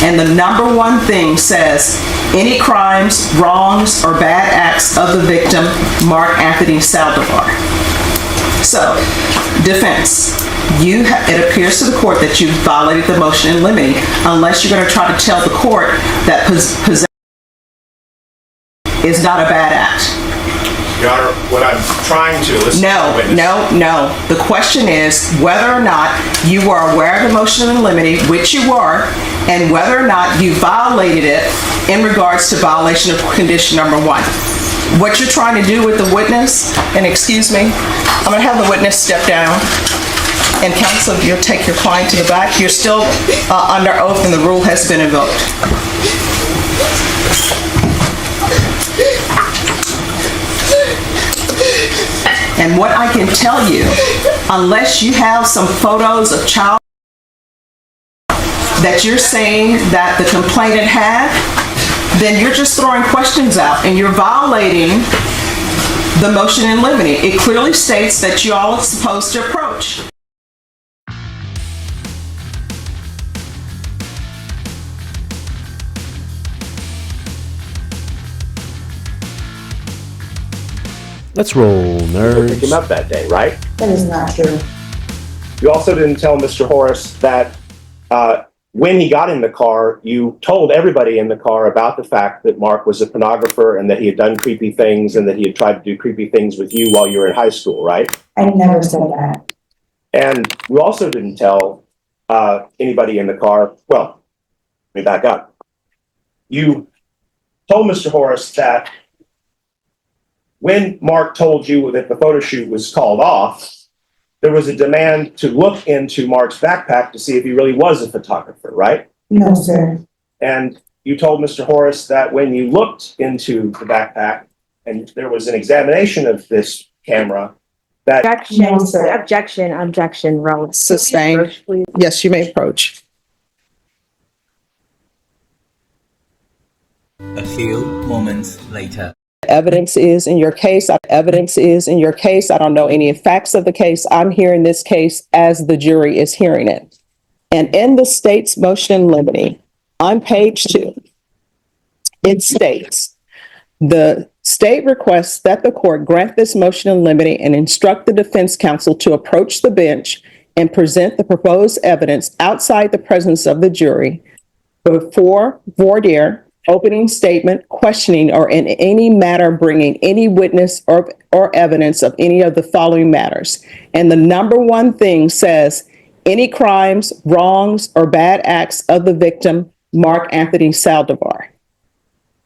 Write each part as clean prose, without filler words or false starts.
And the number one thing says, any crimes, wrongs, or bad acts of the victim, Mark Anthony Saldavar. So, defense, it appears to the court that you violated the motion in limine unless you're going to try to tell the court that possession is not a bad act. Your Honor, what I'm trying to listen to the witness. No. The question is whether or not you were aware of the motion in limine, which you were, and whether or not you violated it in regards to violation of condition number 1. What you're trying to do with the witness, and excuse me, I'm going to have the witness step down. And counsel, you'll take your client to the back. You're still under oath and the rule has been invoked. And what I can tell you, unless you have some photos of child that you're saying that the complainant had, then you're just throwing questions out and you're violating the motion in limine. It clearly states that you all are supposed to approach. Let's roll, nerds. Pick him up that day, right? That is not true. You also didn't tell Mr. Horace that when he got in the car, you told everybody in the car about the fact that Mark was a pornographer and that he had done creepy things and that he had tried to do creepy things with you while you were in high school, right? I never said that. And you also didn't tell anybody in the car, well, let me back up. You told Mr. Horace that when Mark told you that the photo shoot was called off, there was a demand to look into Mark's backpack to see if he really was a photographer, right? No, sir. And you told Mr. Horace that when you looked into the backpack and there was an examination of this camera, that Objection, relevant. Sustained. Approach, please. Yes, you may approach. A few moments later. Evidence is in your case. Evidence is in your case. I don't know any facts of the case. I'm hearing this case as the jury is hearing it. And in the state's motion in limine, on page 2, it states, the state requests that the court grant this motion in limine and instruct the defense counsel to approach the bench and present the proposed evidence outside the presence of the jury before voir dire, opening statement, questioning, or in any matter bringing any witness or evidence of any of the following matters. And the number one thing says, any crimes, wrongs, or bad acts of the victim, Mark Anthony Saldavar.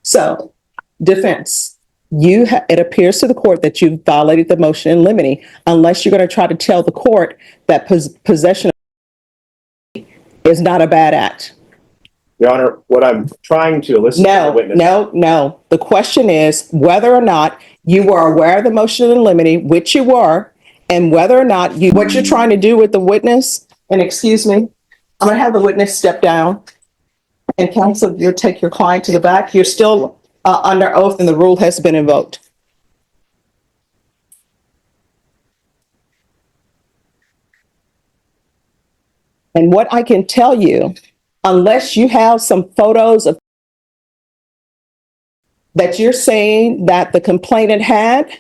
So, defense, it appears to the court that you violated the motion in limine unless you're going to try to tell the court that possession is not a bad act. Your Honor, what I'm trying to elicit from the witness. No. The question is whether or not you were aware of the motion in limine, which you were, and whether or not what you're trying to do with the witness, and excuse me, I'm going to have the witness step down. And counsel, you'll take your client to the back. You're still under oath and the rule has been invoked. And what I can tell you, unless you have some photos of that you're saying that the complainant had,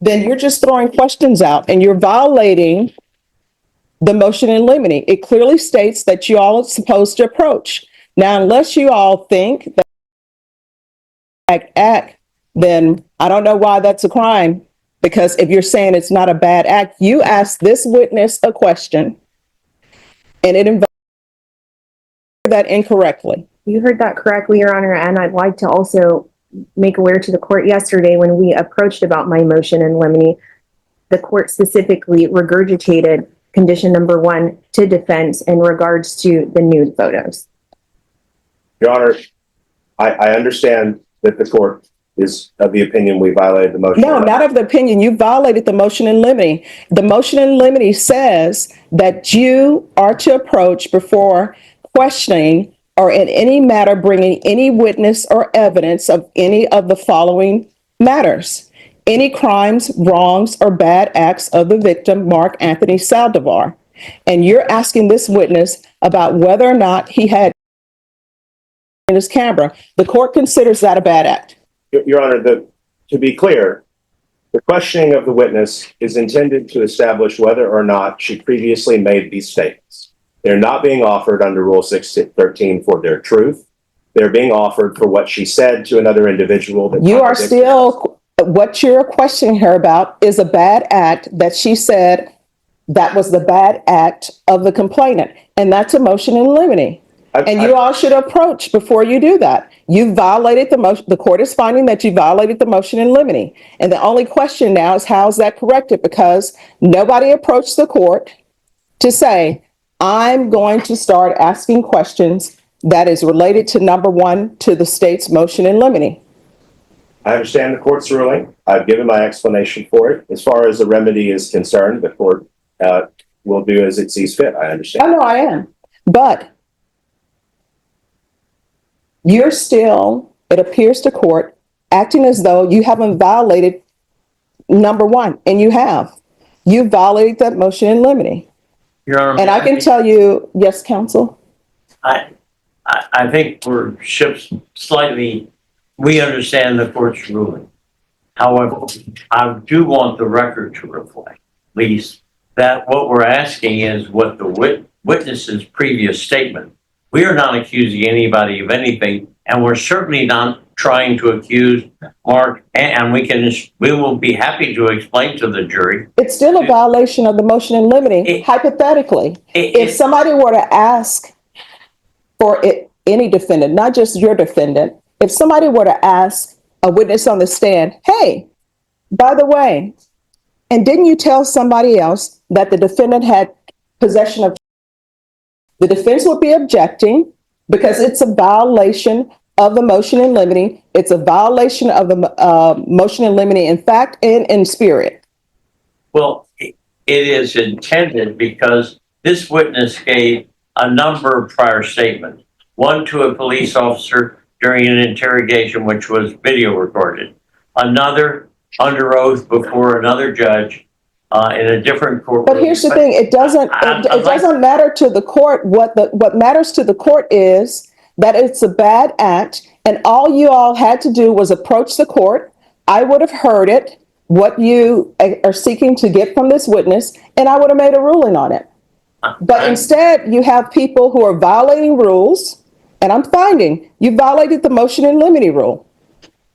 then you're just throwing questions out and you're violating the motion in limine. It clearly states that you all are supposed to approach. Now, unless you all think that act, then I don't know why that's a crime. Because if you're saying it's not a bad act, you ask this witness a question and it involves that incorrectly. You heard that correctly, Your Honor, and I'd like to also make aware to the court yesterday when we approached about my motion in limine, the court specifically regurgitated condition number 1 to defense in regards to the nude photos. Your Honor, I understand that the court is of the opinion we violated the motion. No, not of the opinion. You violated the motion in limine. The motion in limine says that you are to approach before questioning or in any matter bringing any witness or evidence of any of the following matters. Any crimes, wrongs, or bad acts of the victim, Mark Anthony Saldavar. And you're asking this witness about whether or not he had in his camera. The court considers that a bad act. Your Honor, to be clear, the questioning of the witness is intended to establish whether or not she previously made these statements. They're not being offered under Rule 613 for their truth. They're being offered for what she said to another individual. That You are contradicts still, what you're questioning her about is a bad act that she said that was the bad act of the complainant. And that's a motion in limine. And you all should approach before you do that. You violated the motion. The court is finding that you violated the motion in limine. And the only question now is how is that corrected? Because nobody approached the court to say, I'm going to start asking questions that is related to number one, to the state's motion in limine. I understand the court's ruling. I've given my explanation for it. As far as the remedy is concerned, the court will do as it sees fit. I understand. I know I am. But you're still, it appears to court, acting as though you haven't violated number one, and you have. You violated that motion in limine. Your Honor, And I can tell you, yes, counsel? I think we're ships slightly, we understand the court's ruling. However, I do want the record to reflect, at least, that what we're asking is what the witness's previous statement. We are not accusing anybody of anything, and we're certainly not trying to accuse Mark, and we will be happy to explain to the jury. It's still a violation of the motion in limine. Hypothetically, if somebody were to ask for it, any defendant, not just your defendant, if somebody were to ask a witness on the stand, hey, by the way, and didn't you tell somebody else that the defendant had possession of, the defense would be objecting because it's a violation of the motion in limine. It's a violation of the motion in limine in fact and in spirit. Well, it is intended because this witness gave a number of prior statements. One to a police officer during an interrogation, which was video recorded. Another under oath before another judge in a different court. But here's the thing: it doesn't matter to the court. What matters to the court is that it's a bad act, and all you all had to do was approach the court. I would have heard it, what you are seeking to get from this witness, and I would have made a ruling on it. But instead, you have people who are violating rules, and I'm finding you violated the motion in limine rule.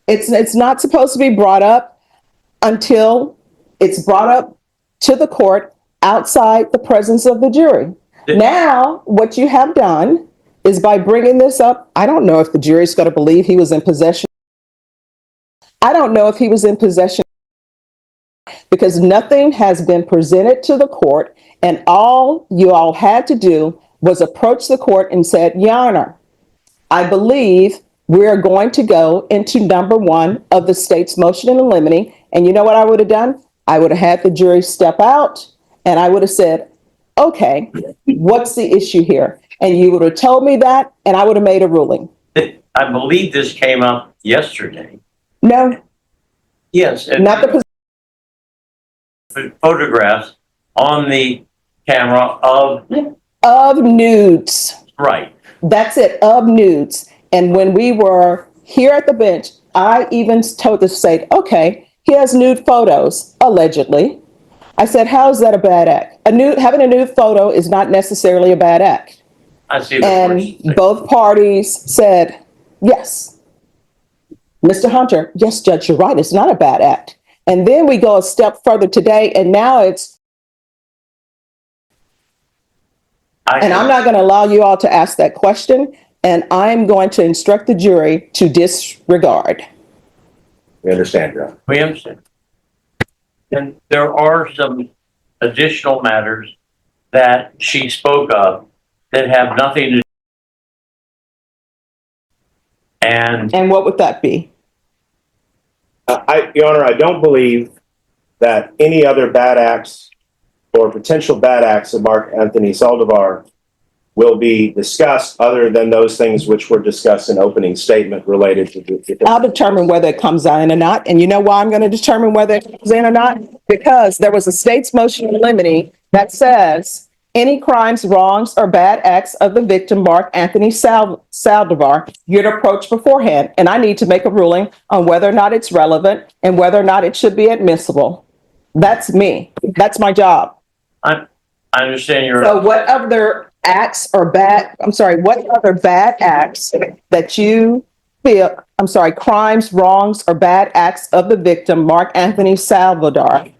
It's not supposed to be brought up until it's brought up to the court outside the presence of the jury. Now, what you have done is by bringing this up, I don't know if the jury's going to believe he was in possession. I don't know if he was in possession because nothing has been presented to the court, and all you all had to do was approach the court and said, Your Honor, I believe we're going to go into number one of the state's motion in limine. And you know what I would have done? I would have had the jury step out and I would have said, okay, what's the issue here? And you would have told me that and I would have made a ruling. I believe this came up yesterday. No. Yes. Not the photographs on the camera of nudes. Right. That's it, of nudes. And when we were here at the bench, I even told the state, okay, he has nude photos, allegedly. I said, how is that a bad act? Having a nude photo is not necessarily a bad act. I see. And both parties said, yes. Mr. Hunter, yes, Judge, you're right. It's not a bad act. And then we go a step further today, and now it's, and I'm not going to allow you all to ask that question, and I'm going to instruct the jury to disregard. We understand, Your Honor. We understand. And there are some additional matters that she spoke of that have nothing to do. And what would that be? Your Honor, I don't believe that any other bad acts or potential bad acts of Mark Anthony Saldavar will be discussed other than those things which were discussed in opening statement related to I'll determine whether it comes in or not. And you know why I'm going to determine whether it comes in or not? Because there was a state's motion in limine that says any crimes, wrongs, or bad acts of the victim, Mark Anthony Saldavar, you'd approach beforehand, and I need to make a ruling on whether or not it's relevant and whether or not it should be admissible. That's me. That's my job. I understand your. So what other acts or what other bad acts that you feel, crimes, wrongs, or bad acts of the victim, Mark Anthony Saldavar,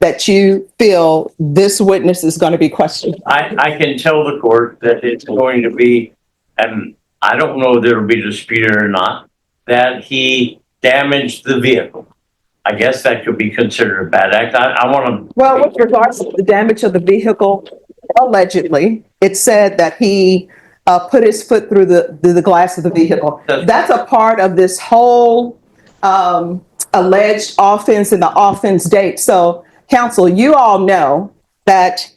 that you feel this witness is going to be questioned? I can tell the court that it's going to be, and I don't know if there'll be disputed or not, that he damaged the vehicle. I guess that could be considered a bad act. I want to. Well, with regards to the damage of the vehicle, allegedly, it said that he put his foot through the glass of the vehicle. That's a part of this whole alleged offense and the offense date. So, counsel, you all know that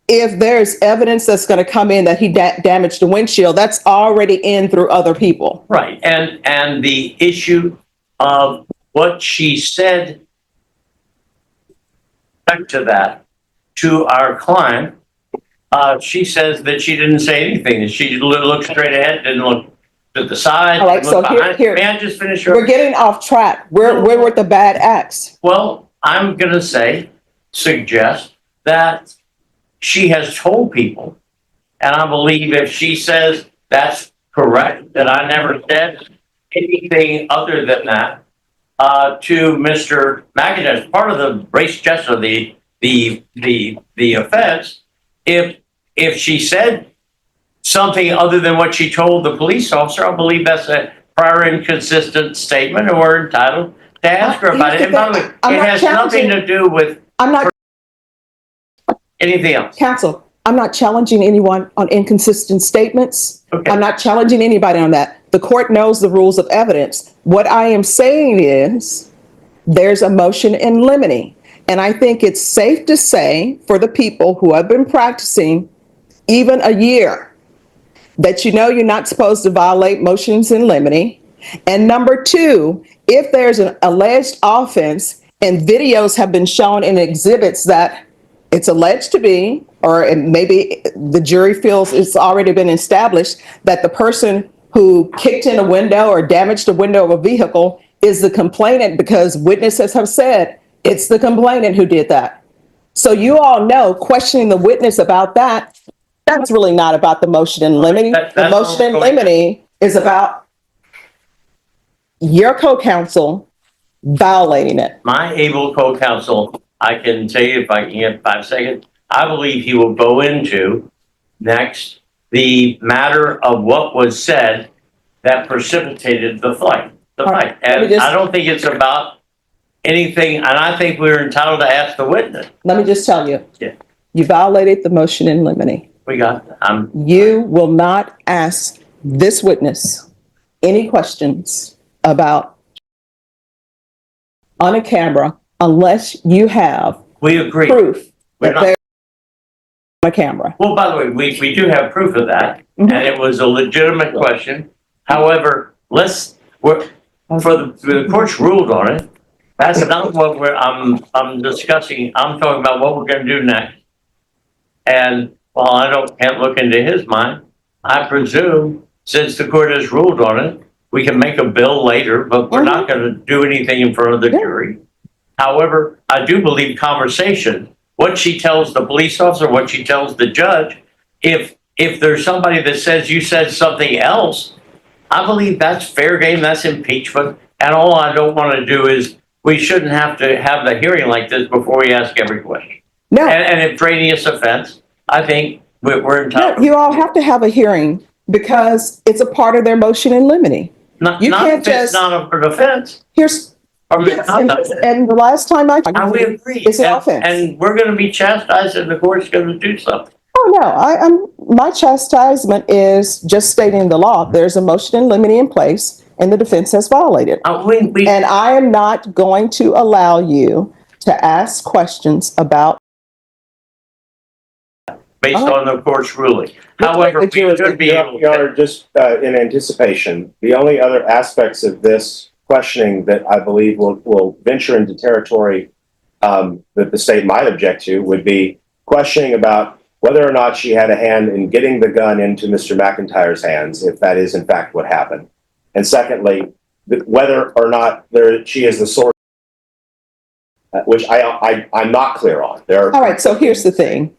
if there's evidence that's going to come in that he damaged the windshield, that's already in through other people. Right. And the issue of what she said back to that, to our client, she says that she didn't say anything. She looked straight ahead, didn't look to the side. All right, so here. May I just finish? We're getting off track. We're with the bad acts. Well, I'm going to suggest that she has told people, and I believe if she says that's correct, that I never said anything other than that to Mr. McIntyre. Part of the race just of the offense, if she said something other than what she told the police officer, I believe that's a prior inconsistent statement, and we're entitled to ask her about it. And by the way, it has nothing to do with anything else. Counsel, I'm not challenging anyone on inconsistent statements. Okay. I'm not challenging anybody on that. The court knows the rules of evidence. What I am saying is there's a motion in limine. And I think it's safe to say for the people who have been practicing even a year that you're not supposed to violate motions in limine. And number two, if there's an alleged offense and videos have been shown in exhibits that it's alleged to be, or maybe the jury feels it's already been established that the person who kicked in a window or damaged the window of a vehicle is the complainant, because witnesses have said it's the complainant who did that. So you all know questioning the witness about that, that's really not about the motion in limine. The motion in limine is about your co-counsel violating it. My able co-counsel, I can tell you if I can get 5 seconds, I believe he will go into next the matter of what was said that precipitated the fight. Right, and I don't think it's about anything, and I think we're entitled to ask the witness. Let me just tell you. Yeah. You violated the motion in limine. We got that. You will not ask this witness any questions about on a camera unless you have We agree. proof We're that not- they're on a camera. Well, by the way, we do have proof of that, Mhm. and it was a legitimate question. However, for the court's ruled on it. That's not what I'm discussing. I'm talking about what we're going to do next. And while I can't look into his mind, I presume since the court has ruled on it, we can make a bill later, but we're not going to do anything in front of the jury. However, I do believe conversation, what she tells the police officer, what she tells the judge, if there's somebody that says you said something else, I believe that's fair game, that's impeachment. And all I don't want to do is, we shouldn't have to have the hearing like this before we ask every question. No, And if extraneous offense, I think we're entitled. no, you all have to have a hearing because it's a part of their motion in limine. Not you if can't it's just- not an offense. Here's, Or yes, not and, offense. and the last time I And we agree. it's an offense. And we're going to be chastised and the court's going to do something. Oh, no, my chastisement is just stating the law. There's a motion in limine in place and the defense has violated. And I am not going to allow you to ask questions about. Based on the court's ruling. However, we should be able Your Honor, to. just in anticipation, the only other aspects of this questioning that I believe will venture into territory that the state might object to would be questioning about whether or not she had a hand in getting the gun into Mr. McIntyre's hands, if that is in fact what happened. And secondly, whether or not she is the source, which I'm not clear on. All right, so here's the thing.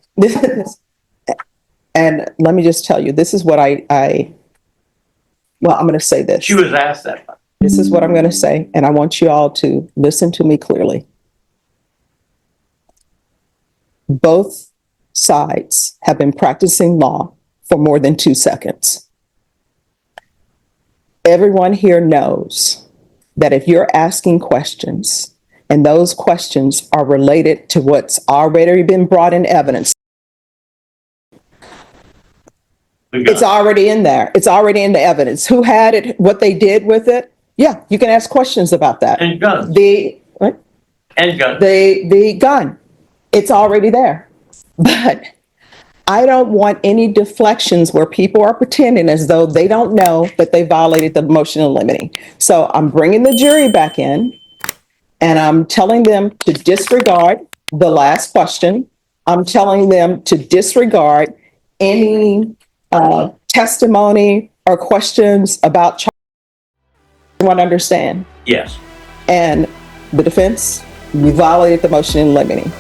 And let me just tell you, this is what well, I'm going to say this. She was asked that. This is what I'm going to say, and I want you all to listen to me clearly. Both sides have been practicing law for more than 2 seconds. Everyone here knows that if you're asking questions and those questions are related to what's already been brought in evidence, it's already in there. It's already in the evidence. Who had it, what they did with it. Yeah, you can ask questions about that. And guns. What? And guns. The gun. It's already there. But I don't want any deflections where people are pretending as though they don't know that they violated the motion in limine. So I'm bringing the jury back in and I'm telling them to disregard the last question. I'm telling them to disregard any testimony or questions about everyone understand. Yes. And the defense, you violated the motion in limine.